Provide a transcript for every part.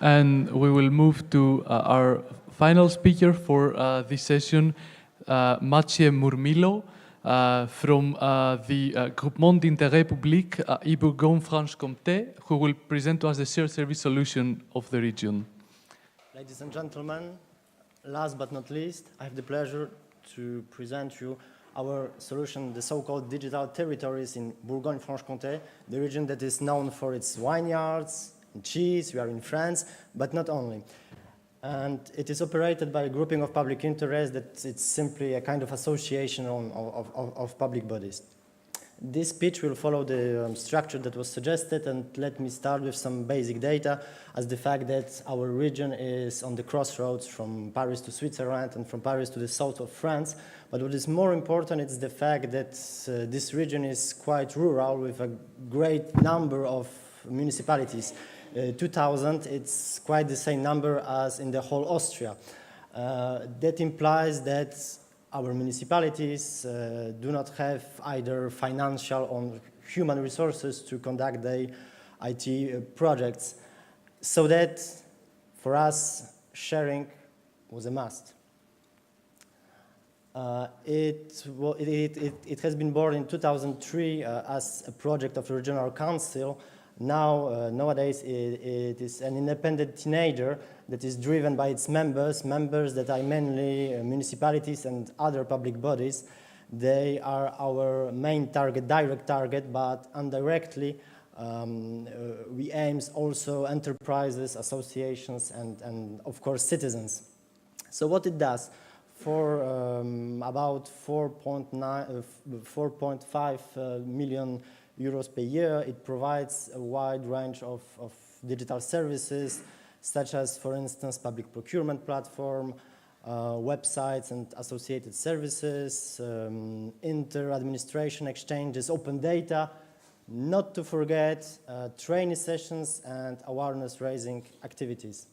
And we will move to our final speaker for this session, Maciej Murmylo, from the Groupement d'Interoperable e-bourgogne-franche-comté, who will present to us the shared service solution of the region. Ladies and gentlemen, last but not least, I have the pleasure to present you our solution, the so-called digital territories in Bourgogne-Franche-Comté, the region that is known for its vineyards and cheese. We are in France, but not only. And it is operated by a grouping of public interest that it's simply a kind of association of public bodies. This pitch will follow the structure that was suggested, and let me start with some basic data as the fact that our region is on the crossroads from Paris to Switzerland and from Paris to the south of France. But what is more important is the fact that this region is quite rural with a great number of municipalities. 2,000, it's quite the same number as in the whole Austria. That implies that our municipalities do not have either financial or human resources to conduct their IT projects. So that, for us, sharing was a must. It has been born in 2003 as a project of the Regional Council. Now, nowadays, it is an independent teenager that is driven by its members that are mainly municipalities and other public bodies. They are our main target, direct target, but indirectly, we aim also enterprises, associations, and of course, citizens. So what it does, for about 4.5 million euros per year, it provides a wide range of digital services, such as, for instance, public procurement platform, websites and associated services, inter-administration exchanges, open data, not to forget training sessions and awareness-raising activities.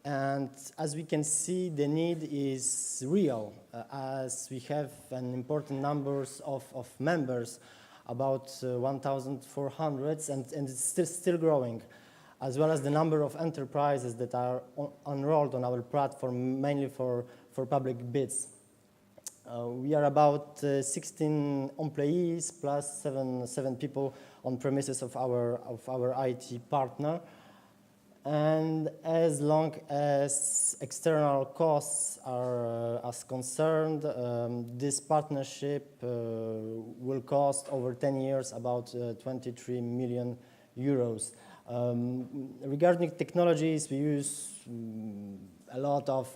And as we can see, the need is real, as we have an important numbers of members, about 1,400, and it's still growing, as well as the number of enterprises that are enrolled on our platform, mainly for public bids. We are about 16 employees plus seven people on premises of our IT partner. And as long as external costs are concerned, this partnership will cost over 10 years about 23 million euros. Regarding technologies, we use a lot of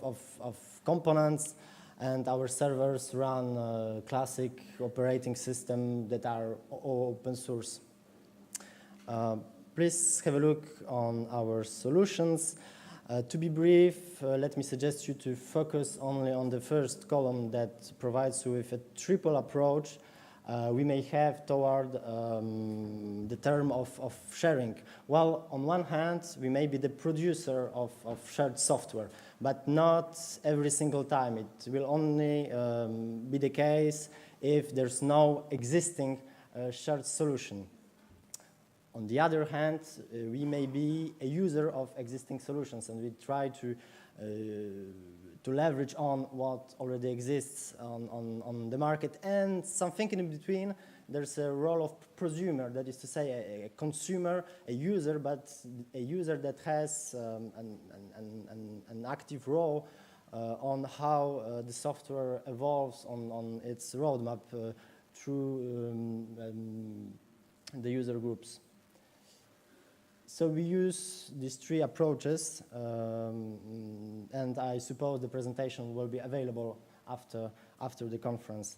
components, and our servers run classic operating system that are open source. Please have a look on our solutions. To be brief, let me suggest you to focus only on the first column that provides you with a triple approach we may have toward the term of sharing. Well, on one hand, we may be the producer of shared software, but not every single time. It will only be the case if there's no existing shared solution. On the other hand, we may be a user of existing solutions, and we try to leverage on what already exists on the market. And something in between, there's a role of prosumer, that is to say a consumer, a user, but a user that has an active role on how the software evolves on its roadmap through the user groups. So we use these three approaches, and I suppose the presentation will be available after the conference.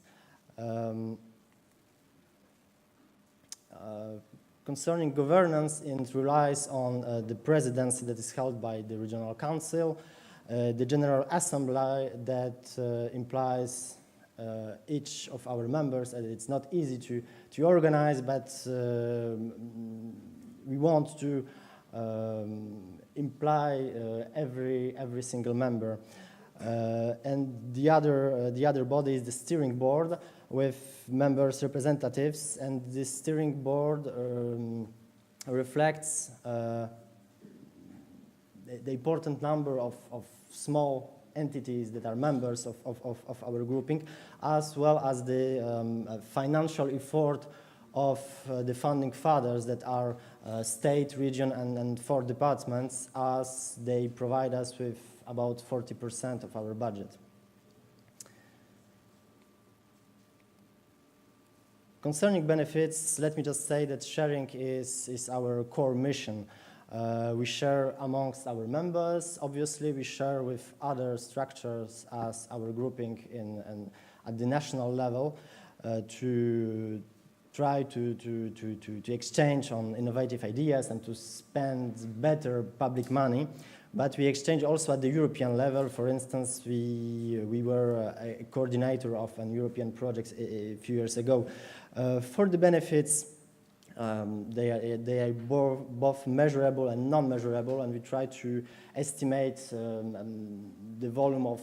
Concerning governance, it relies on the presidency that is held by the Regional Council, the General Assembly that implies each of our members, and it's not easy to organize, but we want to imply every single member. And the other body is the steering board with members representatives, and this steering board reflects the important number of small entities that are members of our grouping, as well as the financial effort of the funding fathers that are state, region, and 4 departments, as they provide us with about 40% of our budget. Concerning benefits, let me just say that sharing is our core mission. We share amongst our members. Obviously, we share with other structures as our grouping at the national level to try to exchange on innovative ideas and to spend better public money. But we exchange also at the European level. For instance, we were a coordinator of an European project a few years ago. For the benefits, they are both measurable and non-measurable, and we try to estimate the volume of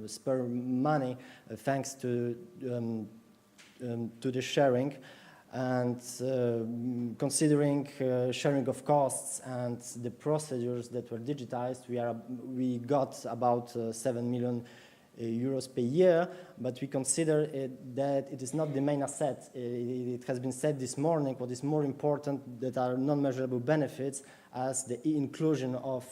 spare money thanks to the sharing. And considering sharing of costs and the procedures that were digitized, we got about 7 million euros per year, but we consider that it is not the main asset. It has been said this morning, what is more important that are non-measurable benefits as the inclusion of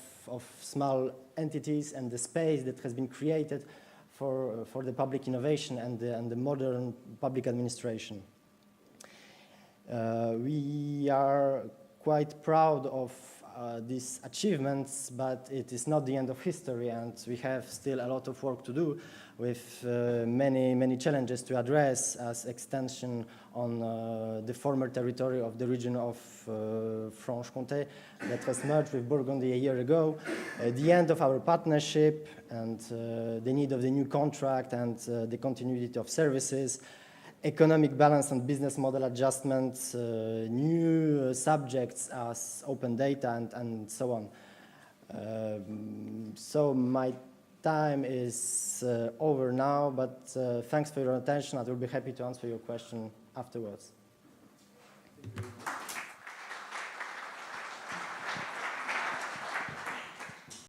small entities and the space that has been created for the public innovation and the modern public administration. We are quite proud of these achievements, but it is not the end of history, and we have still a lot of work to do with many challenges to address as extension on the former territory of the region of Franche-Comté that was merged with Burgundy a year ago, the end of our partnership and the need of the new contract and the continuity of services, economic balance and business model adjustments, new subjects as open data and so on. So my time is over now, but thanks for your attention. I will be happy to answer your question afterwards.